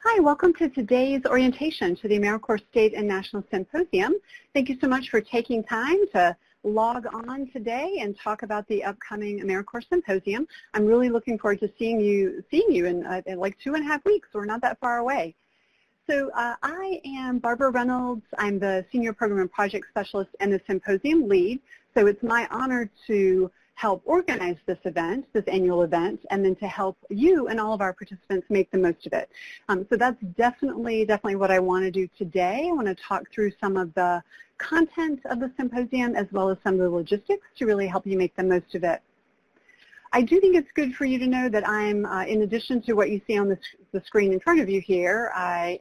Hi, welcome to today's orientation to the AmeriCorps State and National Symposium. Thank you so much for taking time to log on today and talk about the upcoming AmeriCorps Symposium. I'm really looking forward to seeing you in like 2.5 weeks. We're not that far away. So I am Barbara Reynolds. I'm the Senior Program and Project Specialist and the Symposium Lead. So it's my honor to help organize this event, this annual event, and then to help you and all of our participants make the most of it. So that's definitely what I want to do today. I want to talk through some of the content of the symposium as well as some of the logistics to really help you make the most of it. I do think it's good for you to know that I'm, in addition to what you see on the screen in front of you here, I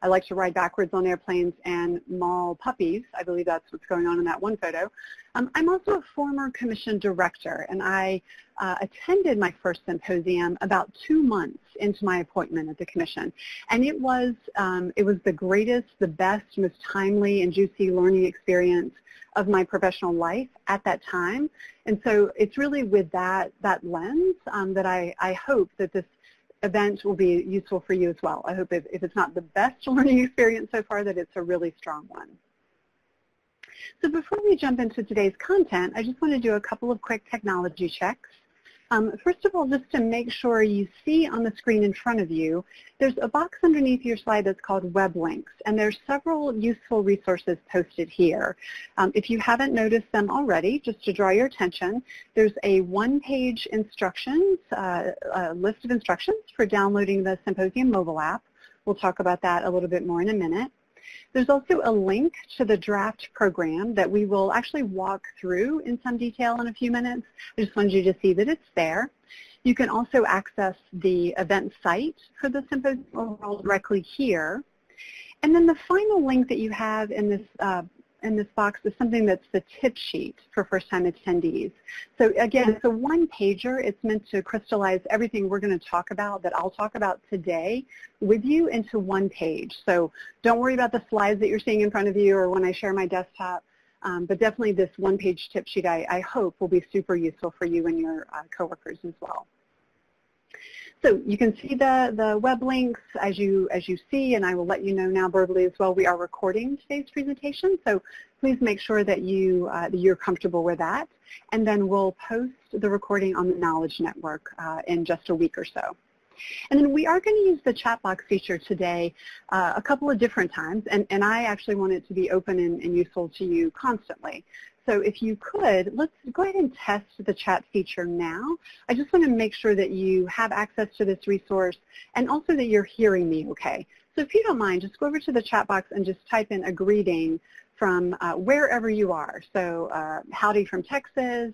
like to ride backwards on airplanes and maul puppies. I believe that's what's going on in that one photo. I'm also a former commission director, and I attended my first symposium about 2 months into my appointment at the commission. And it was the greatest, the best, most timely and juicy learning experience of my professional life at that time. And so it's really with that lens that I hope that this event will be useful for you as well. I hope if it's not the best learning experience so far, that it's a really strong one. So before we jump into today's content, I just want to do a couple of quick technology checks. First of all, just to make sure you see on the screen in front of you, there's a box underneath your slide that's called web links, and there's several useful resources posted here. If you haven't noticed them already, just to draw your attention, there's a one-page instructions, a list of instructions for downloading the Symposium mobile app. We'll talk about that a little bit more in a minute. There's also a link to the draft program that we will actually walk through in some detail in a few minutes. I just wanted you to see that it's there. You can also access the event site for the symposium overall directly here. And then the final link that you have in this box is something that's the tip sheet for first-time attendees. So again, it's a one-pager. It's meant to crystallize everything we're going to talk about, that I'll talk about today, with you into one page. So don't worry about the slides that you're seeing in front of you or when I share my desktop, but definitely this one-page tip sheet I hope will be super useful for you and your coworkers as well. So you can see the web links as you see, and I will let you know now verbally as well. We are recording today's presentation, so please make sure that you're comfortable with that. And then we'll post the recording on the Knowledge Network in just a week or so. And then we are going to use the chat box feature today a couple of different times, and I actually want it to be open and useful to you constantly. So if you could, let's go ahead and test the chat feature now. I just want to make sure that you have access to this resource and also that you're hearing me okay. So if you don't mind, just go over to the chat box and just type in a greeting from wherever you are. So howdy from Texas,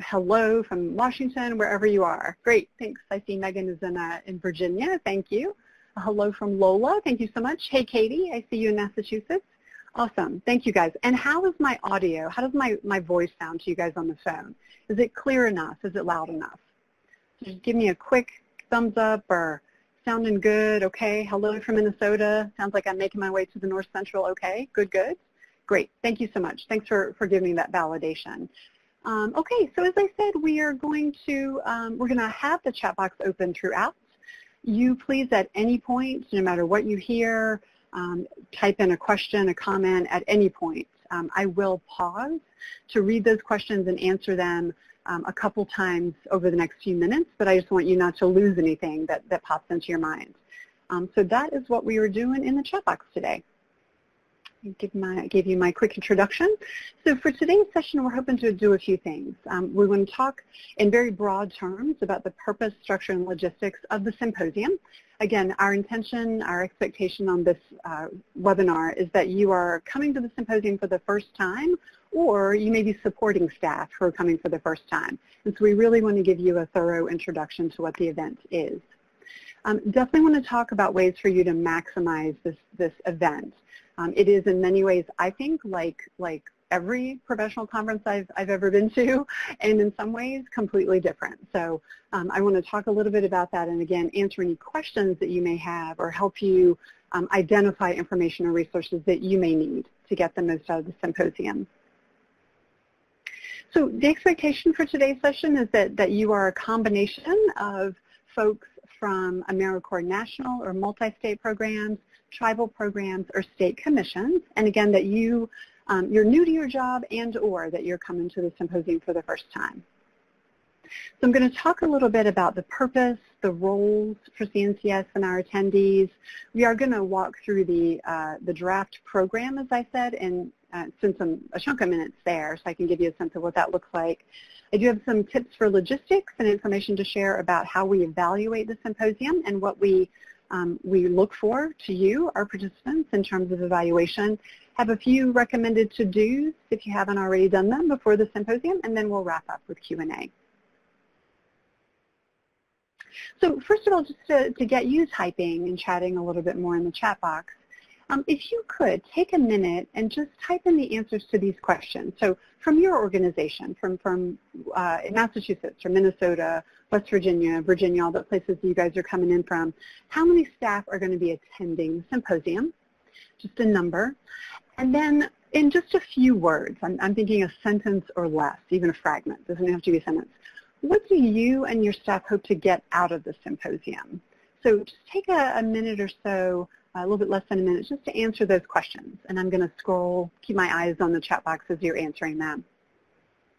hello from Washington, wherever you are. Great, thanks. I see Megan is in Virginia. Thank you. Hello from Lola. Thank you so much. Hey, Katie. I see you in Massachusetts. Awesome. Thank you, guys. And how is my audio? How does my voice sound to you guys on the phone? Is it clear enough? Is it loud enough? Just give me a quick thumbs up or sounding good, okay. Hello from Minnesota. Sounds like I'm making my way to the North Central, okay. Good, good. Great. Thank you so much. Thanks for giving me that validation. Okay, so as I said, we're going to have the chat box open throughout. You please at any point, no matter what you hear, type in a question, a comment at any point. I will pause to read those questions and answer them a couple times over the next few minutes, but I just want you not to lose anything that pops into your mind. So that is what we were doing in the chat box today. I gave you my quick introduction. So for today's session, we're hoping to do a few things. We're going to talk in very broad terms about the purpose, structure, and logistics of the symposium. Again, our intention, our expectation on this webinar is that you are coming to the symposium for the first time, or you may be supporting staff who are coming for the first time. And so we really want to give you a thorough introduction to what the event is. Definitely want to talk about ways for you to maximize this event. It is in many ways, I think, like every professional conference I've ever been to, and in some ways completely different. So I want to talk a little bit about that and again answer any questions that you may have or help you identify information or resources that you may need to get the most out of the symposium. So the expectation for today's session is that you are a combination of folks from AmeriCorps national or multi-state programs, tribal programs, or state commissions. And again, that you're new to your job and or that you're coming to the symposium for the first time. So I'm going to talk a little bit about the purpose, the roles for CNCS and our attendees. We are going to walk through the draft program, as I said, and spend a chunk of minutes there so I can give you a sense of what that looks like. I do have some tips for logistics and information to share about how we evaluate the symposium and what we look for to you, our participants, in terms of evaluation. Have a few recommended to-dos if you haven't already done them before the symposium, and then we'll wrap up with Q&A. So first of all, just to get you typing and chatting a little bit more in the chat box, if you could take a minute and just type in the answers to these questions. So from your organization, from Massachusetts or Minnesota, West Virginia, all the places you guys are coming in from, how many staff are going to be attending the symposium? Just a number. And then in just a few words, I'm thinking a sentence or less, even a fragment, doesn't have to be a sentence. What do you and your staff hope to get out of the symposium? So just take a minute or so, a little bit less than a minute, just to answer those questions. And I'm going to scroll, keep my eyes on the chat box as you're answering them.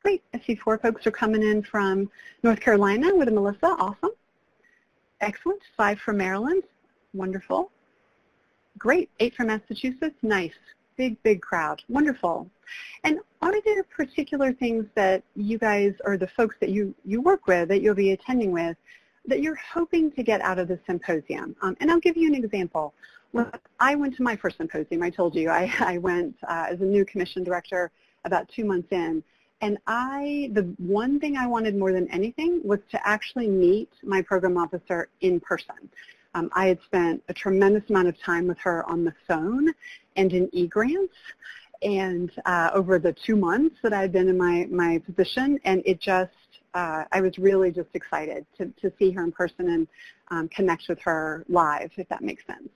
Great. I see 4 folks are coming in from North Carolina with a Melissa. Awesome. Excellent. 5 from Maryland. Wonderful. Great. 8 from Massachusetts. Nice. Big crowd. Wonderful. And are there particular things that you guys or the folks that you work with, that you'll be attending with, that you're hoping to get out of the symposium? And I'll give you an example. When I went to my first symposium, I told you, I went as a new commission director about 2 months in, and the one thing I wanted more than anything was to actually meet my program officer in person. I had spent a tremendous amount of time with her on the phone and in e-grants, and over the 2 months that I had been in my position, and it just, I was really just excited to see her in person and connect with her live, if that makes sense.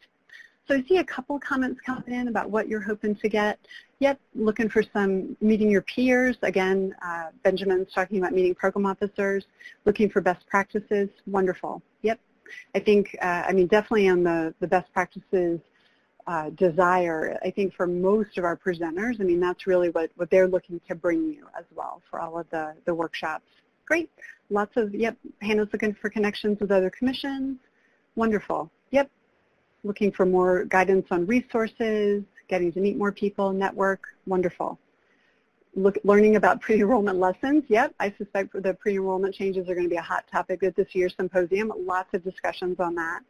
So I see a couple comments coming in about what you're hoping to get. Yep, looking for some meeting your peers. Again, Benjamin's talking about meeting program officers, looking for best practices. Wonderful. Yep. I think, I mean, definitely on the best practices desire, I think for most of our presenters, I mean, that's really what they're looking to bring you as well for all of the workshops. Great. Lots of, yep, Hannah's looking for connections with other commissions. Wonderful. Yep. Looking for more guidance on resources, getting to meet more people, network. Wonderful. Learning about pre-enrollment lessons. Yep, I suspect the pre-enrollment changes are going to be a hot topic at this year's symposium. Lots of discussions on that.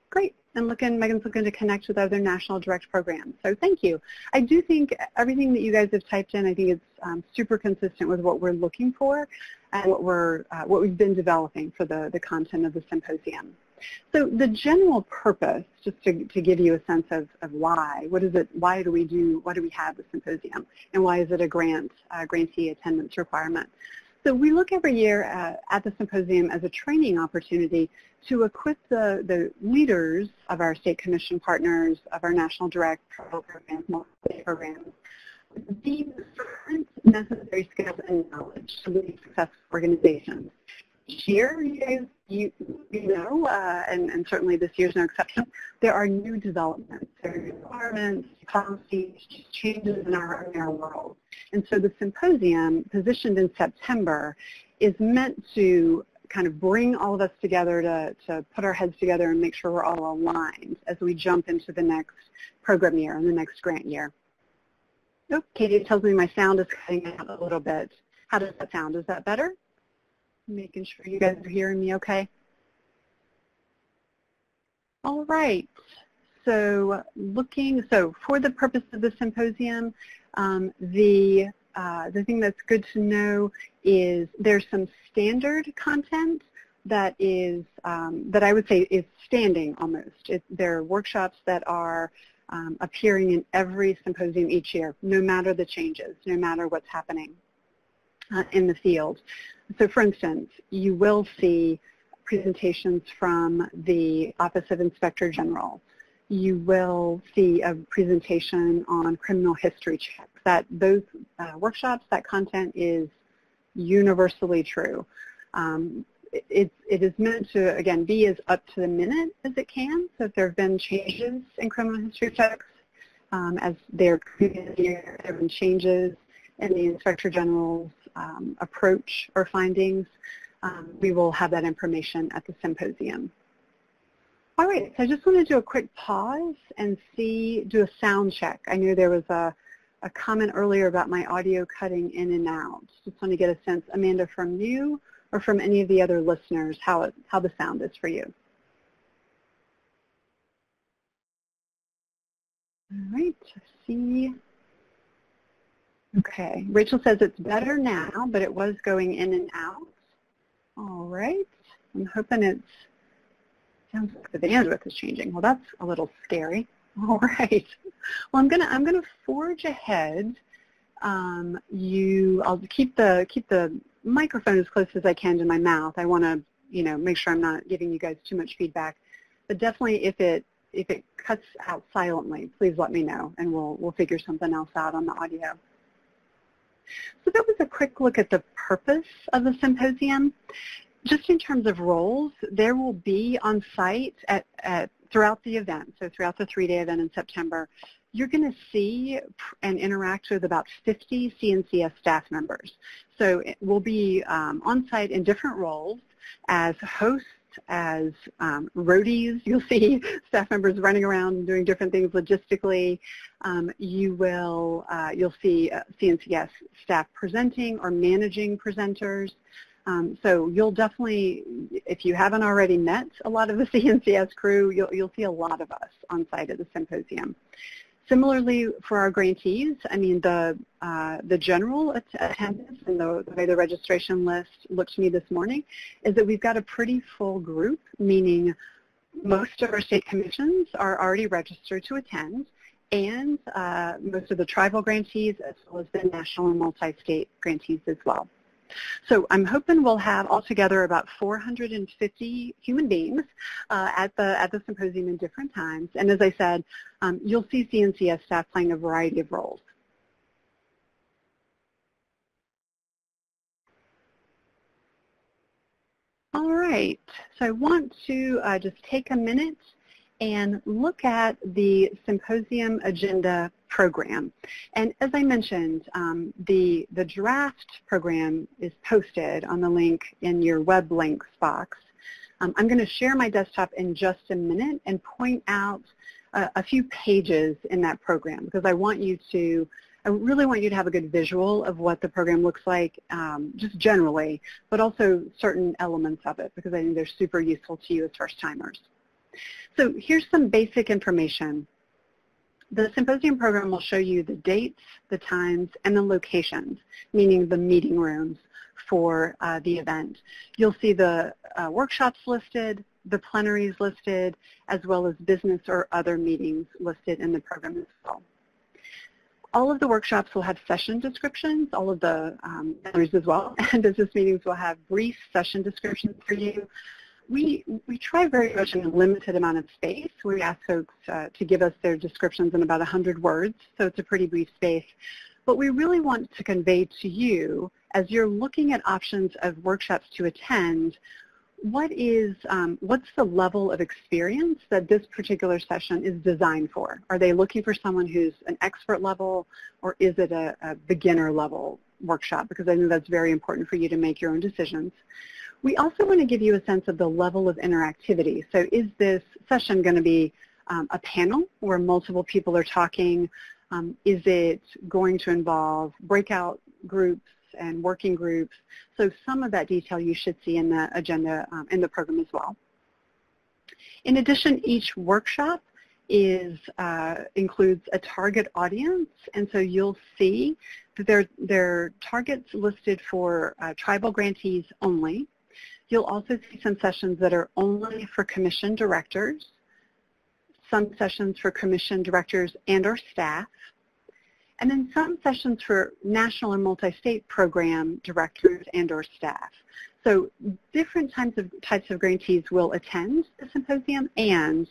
Great. And Megan's looking to connect with other national direct programs. So thank you. I do think everything that you guys have typed in, I think it's super consistent with what we're looking for and what we've been developing for the content of the symposium. So the general purpose, just to give you a sense of why, what is it, why do we have the symposium, and why is it a grantee attendance requirement? So we look every year at the symposium as a training opportunity to equip the leaders of our state commission partners, of our national direct programs, multi-state programs, with the current necessary skills and knowledge to lead successful organizations. Each year, you know, and certainly this year's no exception, there are new developments, there are requirements, policies, changes in our world. And so the symposium, positioned in September, is meant to kind of bring all of us together to put our heads together and make sure we're all aligned as we jump into the next program year and the next grant year. Oh, Katie tells me my sound is cutting out a little bit. How does that sound? Is that better? Making sure you guys are hearing me okay. All right. So for the purpose of the symposium, the thing that's good to know is there's some standard content that is that I would say is standing almost. There are workshops that are appearing in every symposium each year, no matter the changes, no matter what's happening in the field. So for instance, you will see presentations from the Office of Inspector General. You will see a presentation on criminal history checks. Those workshops, that content is universally true. it is meant to, again, be as up to the minute as it can. So if there have been changes in criminal history checks, as there have been changes in the Inspector General's approach or findings, we will have that information at the symposium. All right, so I just want to do a quick pause and do a sound check. I knew there was a comment earlier about my audio cutting in and out. Just want to get a sense, Amanda, from you or from any of the other listeners, how the sound is for you. All right, let's see. Okay, Rachel says it's better now, but it was going in and out. All right, I'm hoping sounds like the bandwidth is changing. Well, that's a little scary. All right. Well, I'm gonna forge ahead. I'll keep the microphone as close as I can to my mouth. I want to, make sure I'm not giving you guys too much feedback. But definitely, if it cuts out silently, please let me know, and we'll figure something else out on the audio. So that was a quick look at the purpose of the symposium. Just in terms of roles, there will be on site throughout the event, so throughout the 3-day event in September, you're going to see and interact with about 50 CNCS staff members. So we'll be on site in different roles as hosts, as roadies. You'll see staff members running around and doing different things logistically. You'll see CNCS staff presenting or managing presenters. So you'll definitely, if you haven't already met a lot of the CNCS crew, you'll see a lot of us on site at the symposium. Similarly, for our grantees, I mean, the general attendance and the way the registration list looked to me this morning is that we've got a pretty full group, meaning most of our state commissions are already registered to attend, and most of the tribal grantees as well as the national and multi-state grantees as well. So I'm hoping we'll have altogether about 450 human beings at the symposium in different times. And as I said, you'll see CNCS staff playing a variety of roles. All right, so I want to just take a minute and look at the symposium agenda program. And as I mentioned, the draft program is posted on the link in your web links box. I'm going to share my desktop in just a minute and point out a few pages in that program because I really want you to have a good visual of what the program looks like just generally, but also certain elements of it because I think they're super useful to you as first-timers. So here's some basic information. The symposium program will show you the dates, the times, and the locations, meaning the meeting rooms for the event. You'll see the workshops listed, the plenaries listed, as well as business or other meetings listed in the program as well. All of the workshops will have session descriptions, all of the plenaries as well, and business meetings will have brief session descriptions for you. We try very much in a limited amount of space. We ask folks to give us their descriptions in about 100 words, so it's a pretty brief space. But we really want to convey to you, as you're looking at options of workshops to attend, what's the level of experience that this particular session is designed for? Are they looking for someone who's an expert level, or is it a beginner level workshop? Because I know that's very important for you to make your own decisions. We also want to give you a sense of the level of interactivity. So is this session going to be a panel where multiple people are talking? Is it going to involve breakout groups and working groups? So some of that detail you should see in the agenda in the program as well. In addition, each workshop includes a target audience, and so you'll see that there are targets listed for tribal grantees only. You'll also see some sessions that are only for commission directors, some sessions for commission directors and or staff, and then some sessions for national and multi-state program directors and or staff. So different types of grantees will attend the symposium, and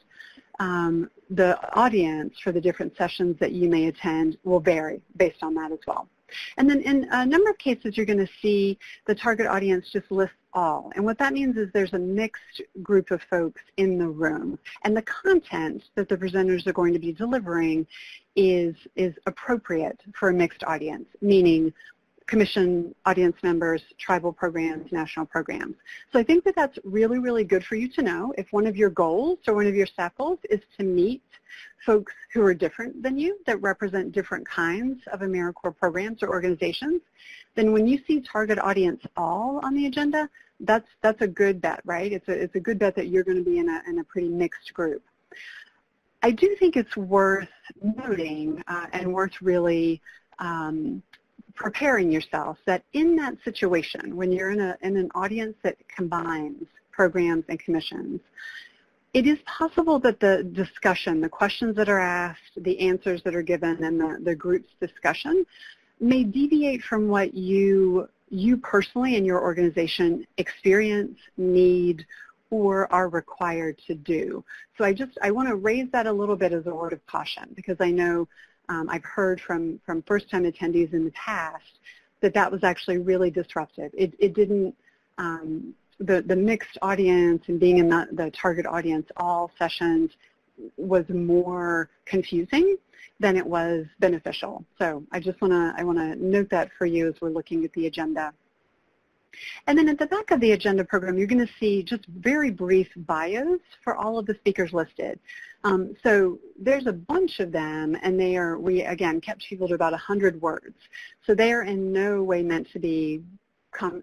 the audience for the different sessions that you may attend will vary based on that as well. And then in a number of cases, you're going to see the target audience just list all. And what that means is there's a mixed group of folks in the room. And the content that the presenters are going to be delivering is appropriate for a mixed audience, meaning commission audience members, tribal programs, national programs. So I think that that's really, really good for you to know. If one of your goals or one of your staff goals is to meet folks who are different than you, that represent different kinds of AmeriCorps programs or organizations, then when you see target audience all on the agenda, that's a good bet, right? It's a good bet that you're going to be in a pretty mixed group. I do think it's worth noting and worth really preparing yourself that in that situation, when you're in an audience that combines programs and commissions, it is possible that the discussion, the questions that are asked, the answers that are given, and the group's discussion may deviate from what you personally and your organization experience, need, or are required to do. So I want to raise that a little bit as a word of caution, because I know I've heard from first-time attendees in the past that was actually really disruptive. It didn't, the mixed audience and being in the target audience all sessions was more confusing than it was beneficial. So I want to note that for you as we're looking at the agenda. And then at the back of the agenda program, you're going to see just very brief bios for all of the speakers listed. So there's a bunch of them, and we again kept people to about 100 words. So they are in no way meant to be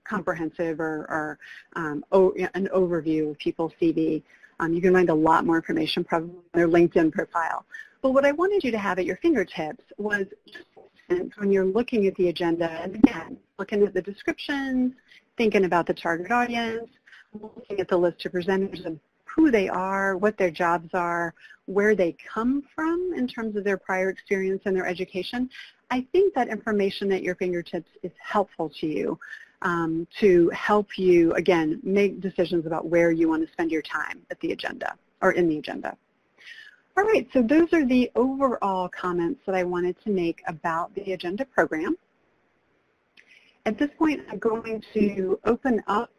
comprehensive or an overview of people's CV. You can find a lot more information probably on their LinkedIn profile. But what I wanted you to have at your fingertips was just when you're looking at the agenda, and again, looking at the descriptions, thinking about the target audience, looking at the list of presenters and who they are, what their jobs are, where they come from in terms of their prior experience and their education. I think that information at your fingertips is helpful to you to help you, again, make decisions about where you want to spend your time at the agenda or in the agenda. All right, so those are the overall comments that I wanted to make about the agenda program. At this point, I'm going to open up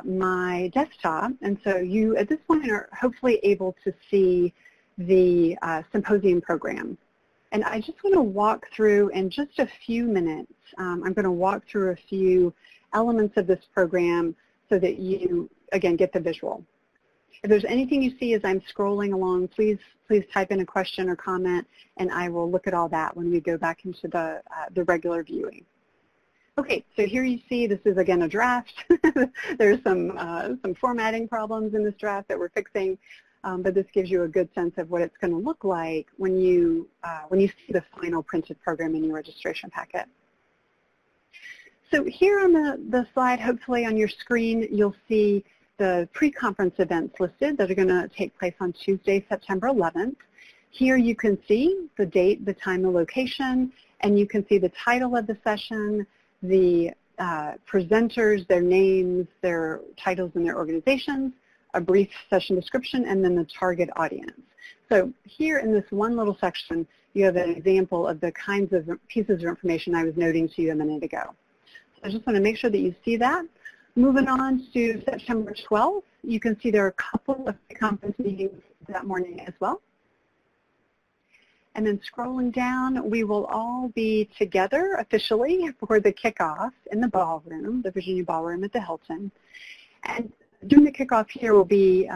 my desktop, and so you, at this point, are hopefully able to see the symposium program. And I just want to walk through in just a few minutes. I'm going to walk through a few elements of this program so that you, again, get the visual. If there's anything you see as I'm scrolling along, please type in a question or comment, and I will look at all that when we go back into the regular viewing. Okay, so here you see this is, again, a draft. There's some formatting problems in this draft that we're fixing, but this gives you a good sense of what it's going to look like when you see the final printed program in your registration packet. So here on the slide, hopefully on your screen, you'll see the pre-conference events listed that are going to take place on Tuesday, September 11th. Here you can see the date, the time, the location, and you can see the title of the session, the presenters, their names, their titles and their organizations, a brief session description, and then the target audience. So here in this one little section, you have an example of the kinds of pieces of information I was noting to you a minute ago. So I just want to make sure that you see that. Moving on to September 12th, you can see there are a couple of conference meetings that morning as well. And then scrolling down, we will all be together officially for the kickoff in the ballroom, the Virginia Ballroom at the Hilton. And during the kickoff here, we'll be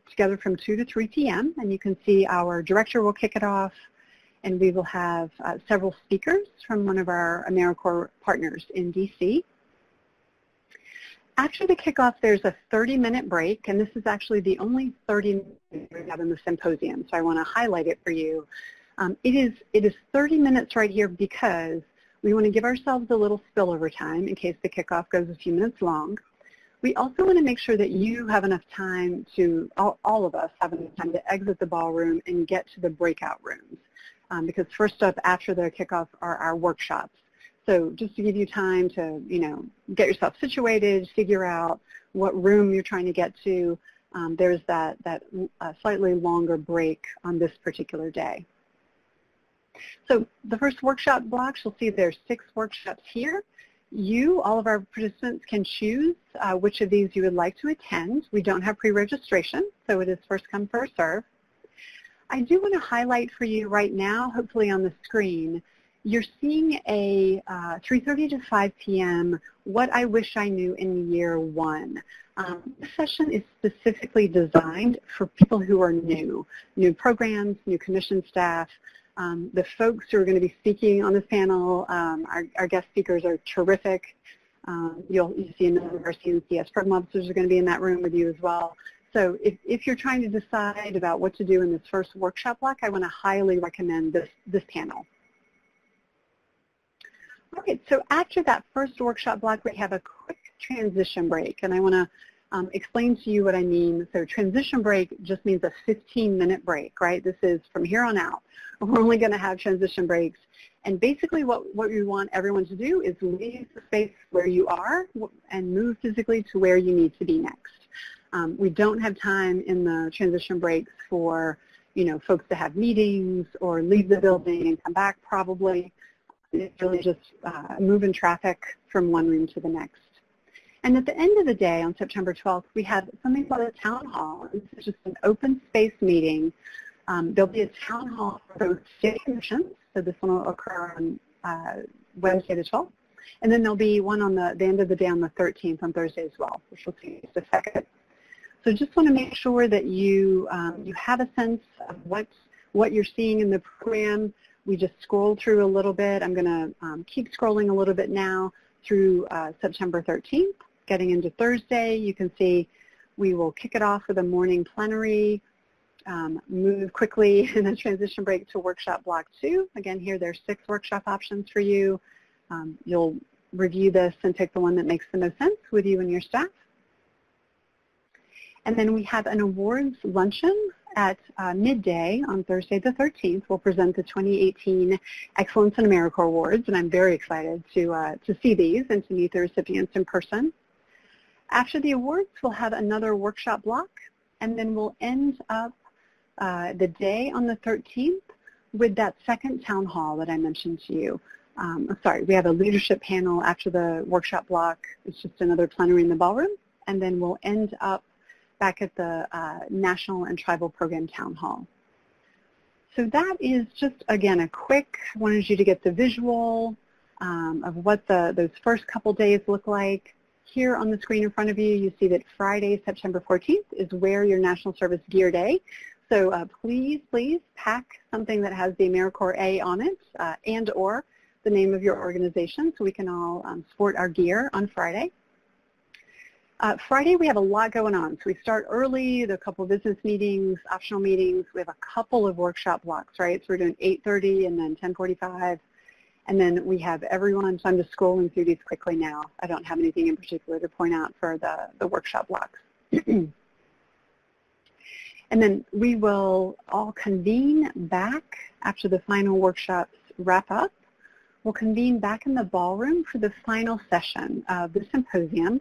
together from 2 to 3 p.m. And you can see our director will kick it off, and we will have several speakers from one of our AmeriCorps partners in D.C. After the kickoff, there's a 30-minute break, and this is actually the only 30 minutes we have in the symposium, so I want to highlight it for you. It is 30 minutes right here because we want to give ourselves a little spillover time in case the kickoff goes a few minutes long. We also want to make sure that you have enough time to, all of us have enough time to exit the ballroom and get to the breakout rooms, because first up after the kickoff are our workshops. So just to give you time to, get yourself situated, figure out what room you're trying to get to, there's that slightly longer break on this particular day. So the first workshop blocks, you'll see there's 6 workshops here. All of our participants, can choose which of these you would like to attend. We don't have pre-registration, so it is first come, first serve. I do want to highlight for you right now, hopefully on the screen, you're seeing a 3:30 to 5 p.m. What I Wish I Knew in Year 1. This session is specifically designed for people who are new programs, new commission staff. The folks who are going to be speaking on this panel, our guest speakers are terrific. You'll see a number of our CNCS program officers are going to be in that room with you as well. So if you're trying to decide about what to do in this first workshop block, I want to highly recommend this panel. Okay, so after that first workshop block, we have a quick transition break, and I want to explain to you what I mean. So transition break just means a 15-minute break, right? This is from here on out. We're only going to have transition breaks. And basically what we want everyone to do is leave the space where you are and move physically to where you need to be next. We don't have time in the transition breaks for, folks to have meetings or leave the building and come back probably. It's really just moving traffic from one room to the next. And at the end of the day, on September 12th, we have something called a town hall. This is just an open space meeting. There'll be a town hall for both state commissions, so this one will occur on Wednesday the 12th. And then there'll be one on the end of the day on the 13th, on Thursday as well, which we'll see in just a second. So just want to make sure that you have a sense of what you're seeing in the program. We just scrolled through a little bit. I'm going to keep scrolling a little bit now through September 13th. Getting into Thursday, you can see we will kick it off with a morning plenary, move quickly in a transition break to workshop block 2. Again, here there's 6 workshop options for you. You'll review this and pick the one that makes the most sense with you and your staff. And then we have an awards luncheon at midday on Thursday the 13th. We'll present the 2018 Excellence in AmeriCorps Awards, and I'm very excited to see these and to meet the recipients in person. After the awards, we'll have another workshop block, and then we'll end up the day on the 13th with that second town hall that I mentioned to you. We have a leadership panel after the workshop block. It's just another plenary in the ballroom, and then we'll end up back at the National and Tribal Program Town Hall. So that is just, again, a quick, wanted you to get the visual of what those first couple days look like. Here on the screen in front of you, you see that Friday, September 14th is Wear Your National Service Gear Day. So please pack something that has the AmeriCorps A on it and or the name of your organization so we can all sport our gear on Friday. Friday, we have a lot going on. So we start early, there are a couple of business meetings, optional meetings. We have a couple of workshop blocks, right? So we're doing 8:30 and then 10:45. And then we have everyone, so I'm just scrolling through these quickly now. I don't have anything in particular to point out for the workshop blocks. And then we will all convene back after the final workshops wrap up. We'll convene back in the ballroom for the final session of the symposium.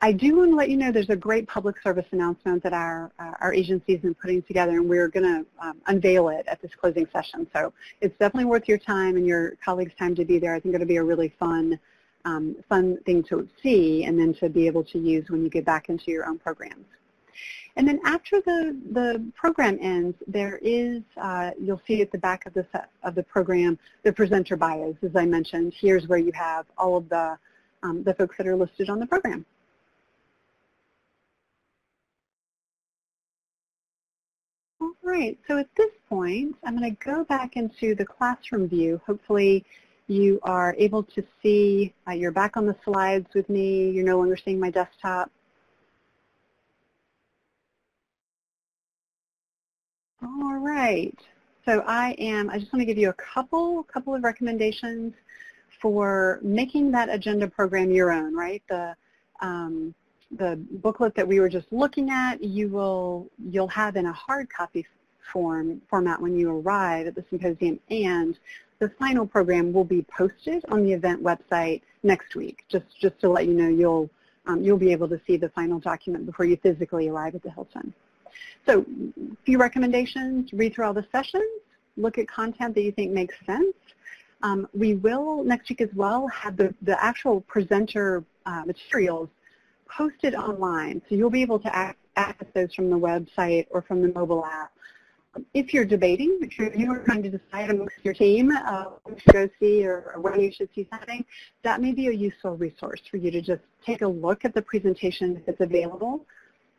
I do want to let you know there's a great public service announcement that our agency has been putting together, and we're going to unveil it at this closing session. So it's definitely worth your time and your colleagues' time to be there. I think it'll be a really fun thing to see and then to be able to use when you get back into your own programs. And then after the program ends, there is, you'll see at the back of the program, the presenter bios, as I mentioned. Here's where you have all of the folks that are listed on the program. All right, so at this point, I'm going to go back into the classroom view. Hopefully you are able to see, you're back on the slides with me. You're no longer seeing my desktop. All right, so I just want to give you a couple of recommendations for making that agenda program your own, right? The booklet that we were just looking at, you'll have in a hard copy format when you arrive at the symposium, and the final program will be posted on the event website next week. Just to let you know, you'll be able to see the final document before you physically arrive at the Hilton. So a few recommendations: read through all the sessions, look at content that you think makes sense. We will next week as well have the actual presenter materials posted online, so you'll be able to access those from the website or from the mobile app. If you're debating, if you are trying to decide amongst your team what you should go see or where you should see something, that may be a useful resource for you to just take a look at the presentation if it's available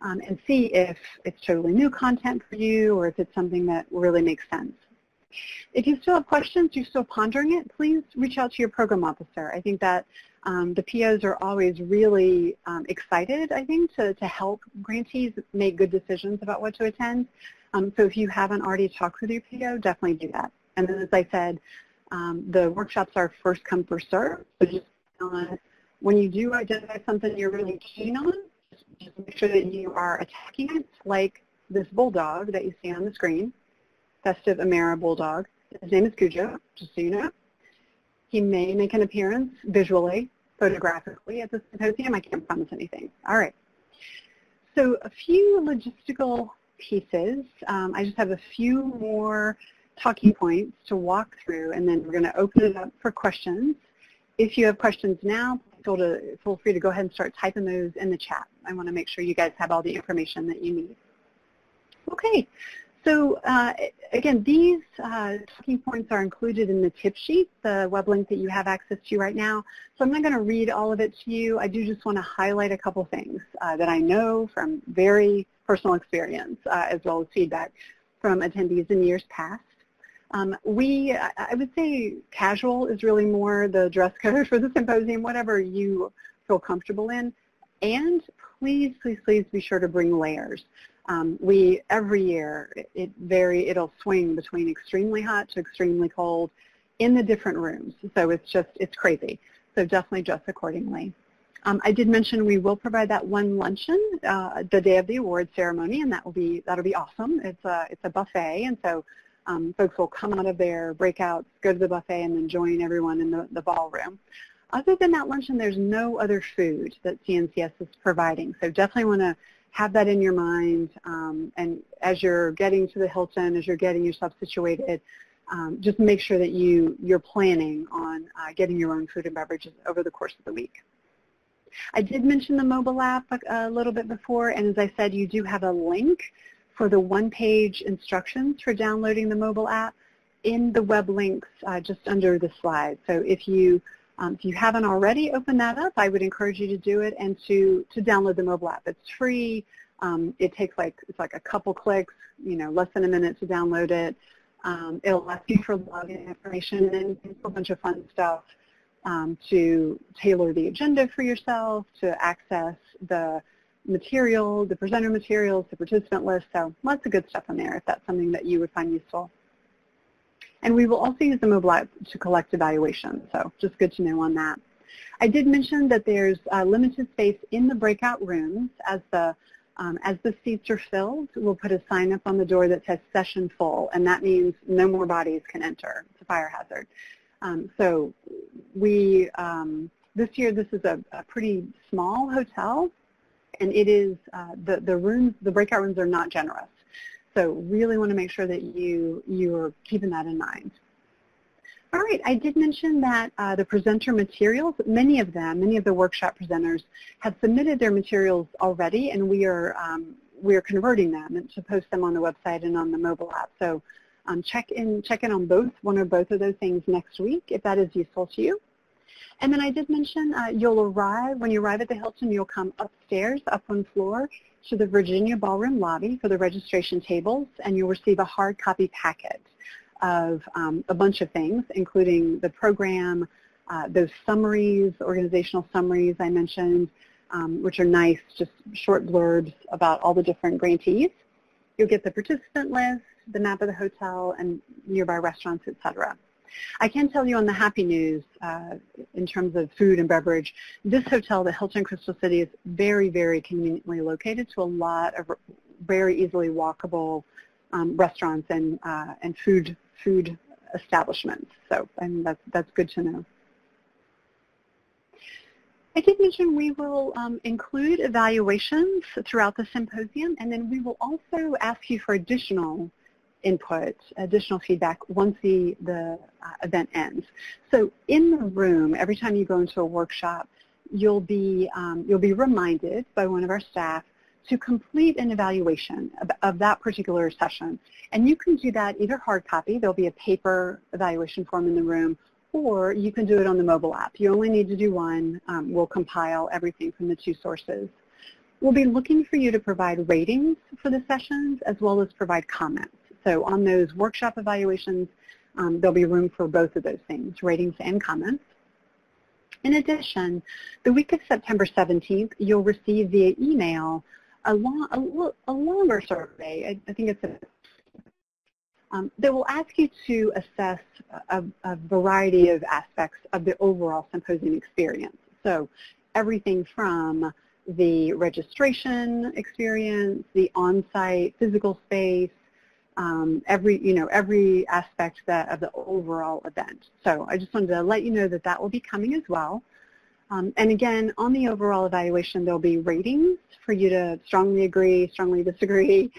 and see if it's totally new content for you or if it's something that really makes sense. If you still have questions, you're still pondering it, please reach out to your program officer. I think that the POs are always really excited, I think, to help grantees make good decisions about what to attend. So if you haven't already talked with your PO, definitely do that. And then, as I said, the workshops are first come, first serve. So just when you do identify something you're really keen on, just make sure that you are attacking it, like this bulldog that you see on the screen, festive Ameri bulldog. His name is Cujo, just so you know. He may make an appearance visually, photographically at the symposium. I can't promise anything. All right. So a few logistical pieces. I just have a few more talking points to walk through, and then we're going to open it up for questions. If you have questions now, feel free to go ahead and start typing those in the chat. I want to make sure you guys have all the information that you need. Okay. So again, these talking points are included in the tip sheet, the web link that you have access to right now. So I'm not going to read all of it to you. I do just want to highlight a couple things that I know from very personal experience as well as feedback from attendees in years past. I would say casual is really more the dress code for the symposium, whatever you feel comfortable in. And please, please, please be sure to bring layers. Every year, it'll swing between extremely hot to extremely cold in the different rooms. So it's crazy. So definitely dress accordingly. I did mention we will provide that one luncheon the day of the award ceremony, and that'll be awesome. It's a buffet, and so folks will come out of their breakouts, go to the buffet, and then join everyone in the ballroom. Other than that luncheon, there's no other food that CNCS is providing. So definitely want to have that in your mind, and as you're getting to the Hilton, as you're getting yourself situated, just make sure that you're planning on getting your own food and beverages over the course of the week. I did mention the mobile app a little bit before, and as I said, you do have a link for the one-page instructions for downloading the mobile app in the web links just under the slide. So if you haven't already opened that up, I would encourage you to do it and to download the mobile app. It's free. It takes it's like a couple clicks, less than a minute to download it. It'll ask you for login information and a bunch of fun stuff to tailor the agenda for yourself, to access the material, the presenter materials, the participant list. So lots of good stuff in there if that's something that you would find useful. And we will also use the mobile app to collect evaluations, so just good to know on that. I did mention that there's limited space in the breakout rooms. As the seats are filled, we'll put a sign up on the door that says session full, and that means no more bodies can enter. It's a fire hazard. So this year this is a pretty small hotel, and it is the breakout rooms are not generous. So really want to make sure that you are keeping that in mind. All right, I did mention that the presenter materials, many of the workshop presenters have submitted their materials already, and we are converting them to post them on the website and on the mobile app. So check in on one or both of those things next week if that is useful to you. And then I did mention when you arrive at the Hilton, you'll come upstairs, up one floor, to the Virginia Ballroom lobby for the registration tables, and you'll receive a hard copy packet of a bunch of things, including the program, those summaries, organizational summaries I mentioned, which are nice, just short blurbs about all the different grantees. You'll get the participant list, the map of the hotel, and nearby restaurants, etc. I can tell you on the happy news in terms of food and beverage, this hotel, the Hilton Crystal City, is very, very conveniently located to a lot of very easily walkable restaurants and food establishments. So, and that's good to know. I did mention we will include evaluations throughout the symposium, and then we will also ask you for additional input, additional feedback once the event ends. So in the room, every time you go into a workshop, you'll be reminded by one of our staff to complete an evaluation of that particular session. And you can do that either hard copy, there'll be a paper evaluation form in the room, or you can do it on the mobile app. You only need to do one. We'll compile everything from the two sources. We'll be looking for you to provide ratings for the sessions as well as provide comments. So on those workshop evaluations, there'll be room for both of those things, ratings and comments. In addition, the week of September 17th, you'll receive via email a longer survey. I think it's that will ask you to assess a variety of aspects of the overall symposium experience. So everything from the registration experience, the on-site physical space, every aspect of the overall event. So I just wanted to let you know that that will be coming as well. And again, on the overall evaluation, there'll be ratings for you to strongly agree, strongly disagree,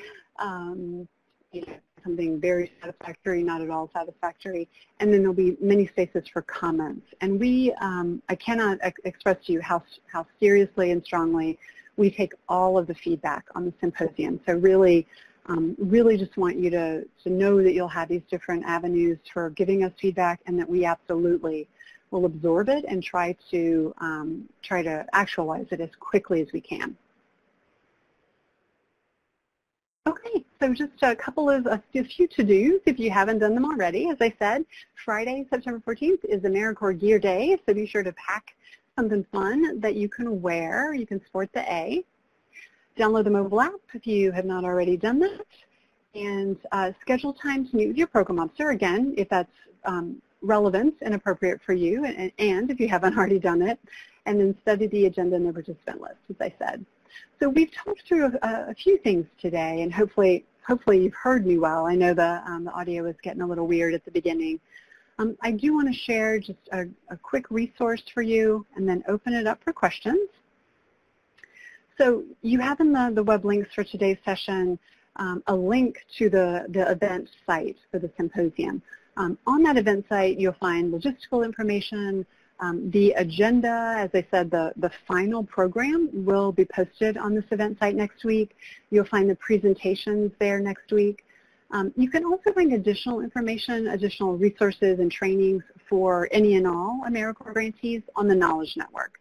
something very satisfactory, not at all satisfactory, and then there'll be many spaces for comments. And I cannot express to you how seriously and strongly we take all of the feedback on the symposium. So really just want you to know that you'll have these different avenues for giving us feedback, and that we absolutely will absorb it and try to actualize it as quickly as we can. Okay, so just a few to-dos if you haven't done them already. As I said, Friday, September 14th is AmeriCorps Gear Day, so be sure to pack something fun that you can wear. You can sport the A. Download the mobile app if you have not already done that, and schedule time to meet with your program officer, again, if that's relevant and appropriate for you, and if you haven't already done it, and then study the agenda and the participant list, as I said. So we've talked through a few things today, and hopefully you've heard me well. I know the audio was getting a little weird at the beginning. I do want to share just a quick resource for you and then open it up for questions. So you have in the web links for today's session a link to the event site for the symposium. On that event site, you'll find logistical information. The agenda, as I said, the final program will be posted on this event site next week. You'll find the presentations there next week. You can also find additional information, additional resources and trainings for any and all AmeriCorps grantees on the Knowledge Network.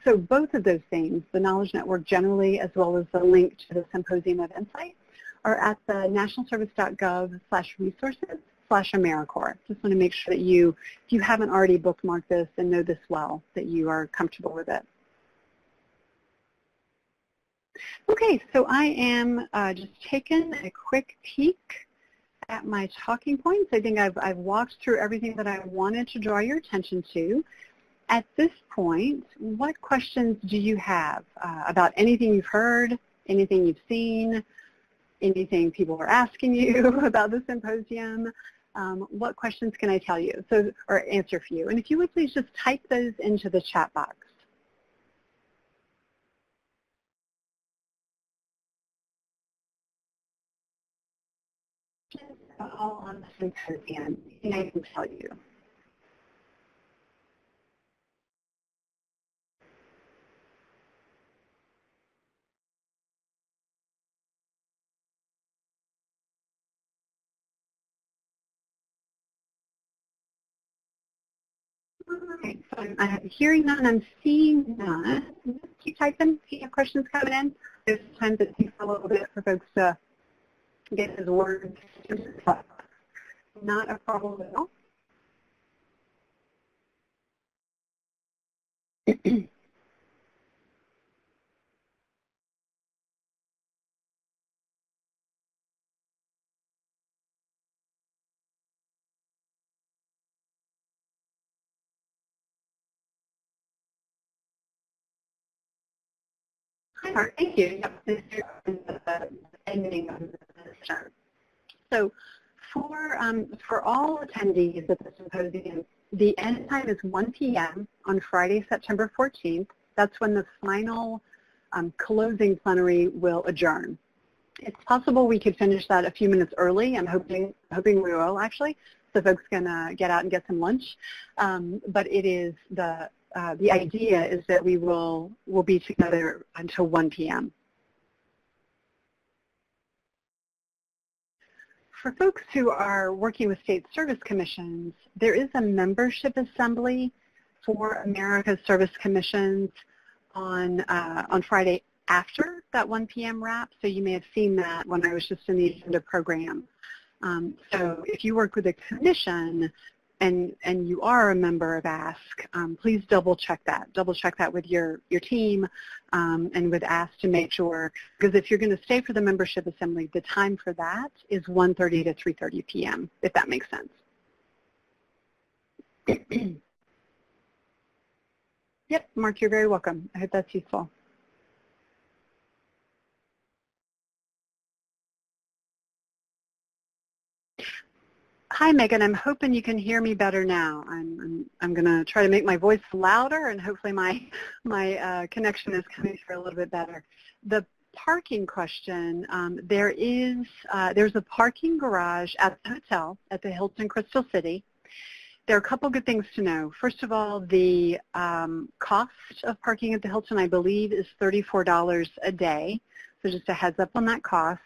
So both of those things, the Knowledge Network generally, as well as the link to the symposium event site, are at the nationalservice.gov/resources/AmeriCorps. Just want to make sure that if you haven't already bookmarked this and know this well, that you are comfortable with it. Okay, so I am just taking a quick peek at my talking points. I think I've walked through everything that I wanted to draw your attention to. At this point, what questions do you have about anything you've heard, anything you've seen, anything people are asking you about the symposium? What questions can I tell you or answer for you? And if you would please just type those into the chat box. All on the symposium, anything I can tell you. Okay, so I'm hearing none, I'm seeing none. Keep typing, if you have questions coming in. There's times it takes a little bit for folks to get his words. Not a problem at all. Hi, Mark. Thank you. Yep, this is the ending of the session. So for all attendees at the symposium, the end time is 1 p.m. on Friday, September 14th. That's when the final closing plenary will adjourn. It's possible we could finish that a few minutes early. I'm hoping we will, actually, so folks can get out and get some lunch. But it is the idea is that we'll be together until 1 p.m. For folks who are working with state service commissions, there is a membership assembly for America's Service Commissions on Friday after that 1 p.m. wrap. So you may have seen that when I was just in the agenda program. So if you work with a commission and you are a member of ASK, please double check that with your team and with ASK to make sure, because if you're going to stay for the membership assembly, the time for that is 1:30 to 3:30 p.m., if that makes sense. Yep, Mark, you're very welcome. I hope that's useful. Hi, Megan. I'm hoping you can hear me better now. I'm going to try to make my voice louder, and hopefully my connection is coming through a little bit better. The parking question, there's a parking garage at the hotel at the Hilton Crystal City. There are a couple good things to know. First of all, the cost of parking at the Hilton, I believe, is $34 a day. So just a heads up on that cost.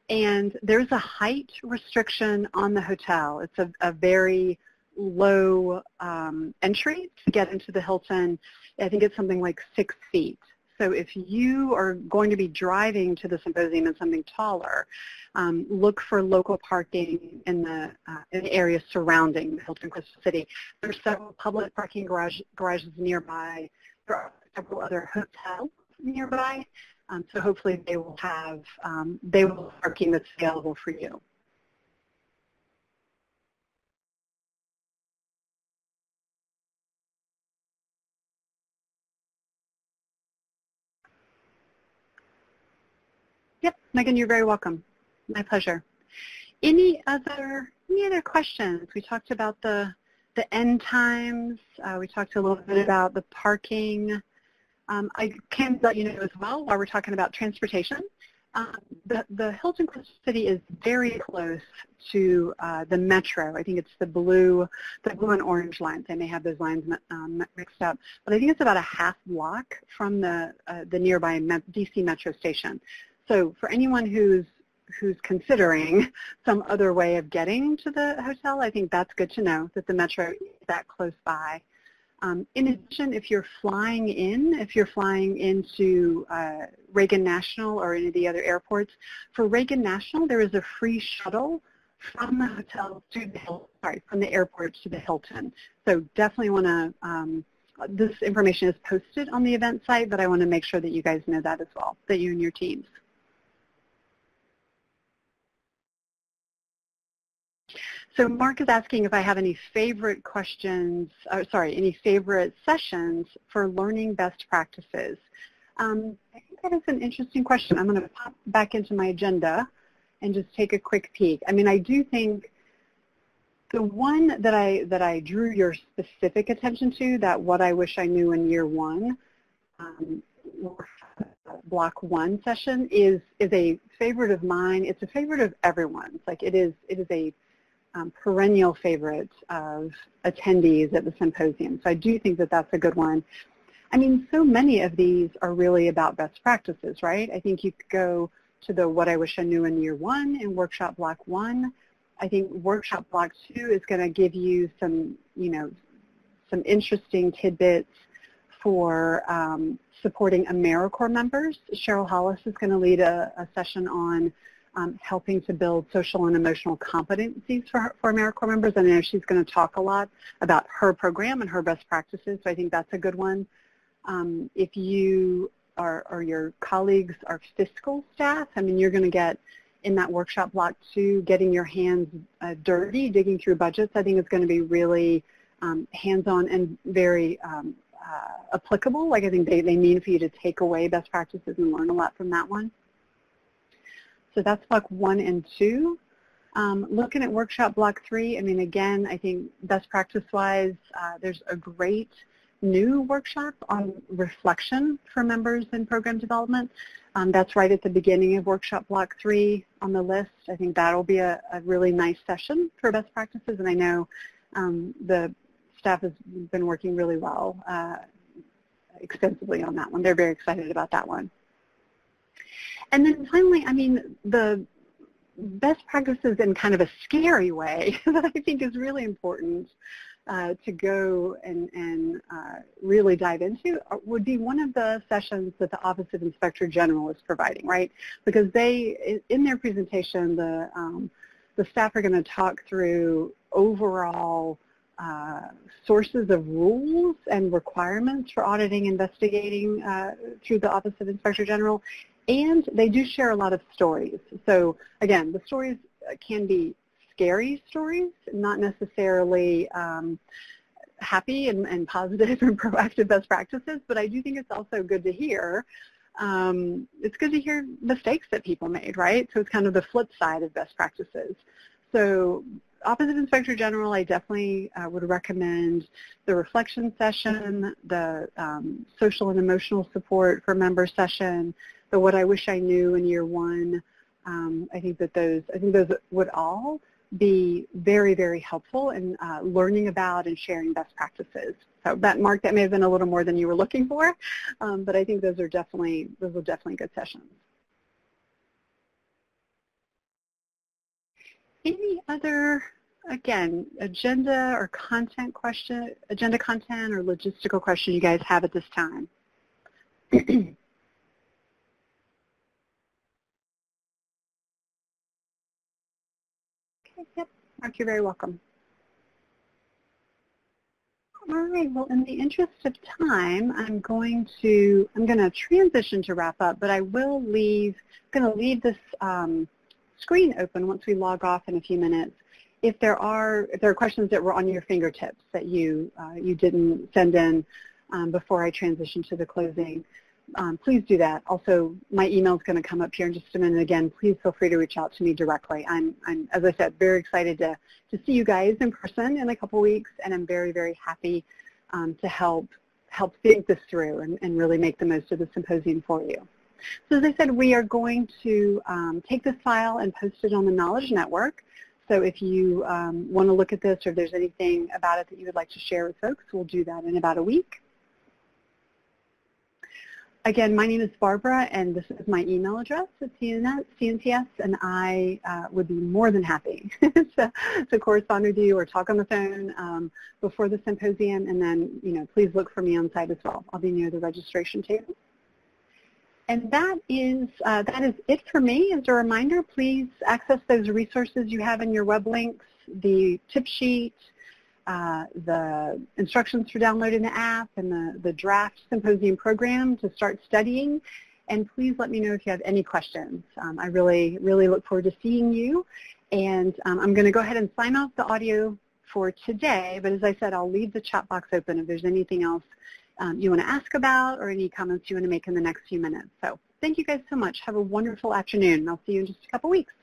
And there's a height restriction on the hotel. It's a very low entry to get into the Hilton. I think it's something like 6 feet. So if you are going to be driving to the symposium in something taller, look for local parking in the area surrounding the Hilton Crystal City. There are several public parking garages nearby. There are several other hotels nearby. So hopefully they will have parking that's available for you. Yep, Megan, you're very welcome. My pleasure. Any other questions? We talked about the end times. We talked a little bit about the parking. I can let you know as well, while we're talking about transportation, the Hilton Crystal City is very close to the metro. I think it's the blue and orange lines. They may have those lines mixed up, but I think it's about a half block from the nearby DC Metro station. So for anyone who's considering some other way of getting to the hotel, I think that's good to know that the metro is that close by. In addition, if you're flying into Reagan National or any of the other airports, for Reagan National, there is a free shuttle from the hotel to the from the airport to the Hilton. So definitely want to. This information is posted on the event site, but I want to make sure that you guys know that as well, that you and your teams. So Mark is asking if I have any favorite questions, any favorite sessions for learning best practices. I think that is an interesting question. I'm going to pop back into my agenda and just take a quick peek. I mean, I do think the one that I drew your specific attention to, that what I wish I knew in year one, block 1 session is a favorite of mine. It's a favorite of everyone's. Like it is a perennial favorite of attendees at the symposium. So I do think that that's a good one. I mean, so many of these are really about best practices, right? I think you could go to the what I wish I knew in year 1 in workshop block 1. I think workshop block 2 is going to give you some, some interesting tidbits for supporting AmeriCorps members. Cheryl Hollis is going to lead a session on helping to build social and emotional competencies for AmeriCorps members. And I know she's going to talk a lot about her program and her best practices, so I think that's a good one. If you or your colleagues are fiscal staff, I mean, you're going to get in that workshop block 2, getting your hands dirty, digging through budgets. I think it's going to be really hands-on and very applicable. Like I think they mean for you to take away best practices and learn a lot from that one. So that's block 1 and 2. Looking at workshop block 3, I mean, again, I think best practice-wise, there's a great new workshop on reflection for members in program development. That's right at the beginning of workshop block 3 on the list. I think that will be a really nice session for best practices, and I know the staff has been working really well extensively on that one. They're very excited about that one. And then finally, I mean, the best practices in kind of a scary way that I think is really important to go and really dive into would be one of the sessions that the Office of Inspector General is providing, right? Because they, in their presentation, the staff are going to talk through overall sources of rules and requirements for auditing, investigating through the Office of Inspector General, and they do share a lot of stories. So again, the stories can be scary stories, not necessarily happy and positive and proactive best practices, but I do think it's also good to hear. It's good to hear mistakes that people made, right? So it's kind of the flip side of best practices. So Office of Inspector General, I definitely would recommend the reflection session, the social and emotional support for member session, the what I wish I knew in year 1. I think those would all be very, very helpful in learning about and sharing best practices. So that, Mark, that may have been a little more than you were looking for, but I think those are definitely good sessions. Any other, again, agenda or content question, agenda content or logistical question you guys have at this time? Yep, Mark, you're very welcome. All right, well, in the interest of time, I'm going to transition to wrap up, but I will leave this screen open once we log off in a few minutes. If there are questions that were on your fingertips that you didn't send in before I transition to the closing, please do that. Also, my email is going to come up here in just a minute. Again, please feel free to reach out to me directly. I'm as I said, very excited to see you guys in person in a couple weeks, and I'm very, very happy to help think this through and really make the most of the symposium for you. So as I said, we are going to take this file and post it on the Knowledge Network. So if you want to look at this or if there's anything about it that you would like to share with folks, we'll do that in about a week. Again, my name is Barbara, and this is my email address at CNTS, and I would be more than happy to correspond with you or talk on the phone before the symposium, and then, please look for me on site as well. I'll be near the registration table. And that is it for me. As a reminder, please access those resources you have in your web links, the tip sheet, the instructions for downloading the app, and the draft symposium program to start studying. And please let me know if you have any questions. I really, really look forward to seeing you. And I'm going to go ahead and sign off the audio for today. But as I said, I'll leave the chat box open if there's anything else you want to ask about or any comments you want to make in the next few minutes. So thank you guys so much. Have a wonderful afternoon, and I'll see you in just a couple weeks.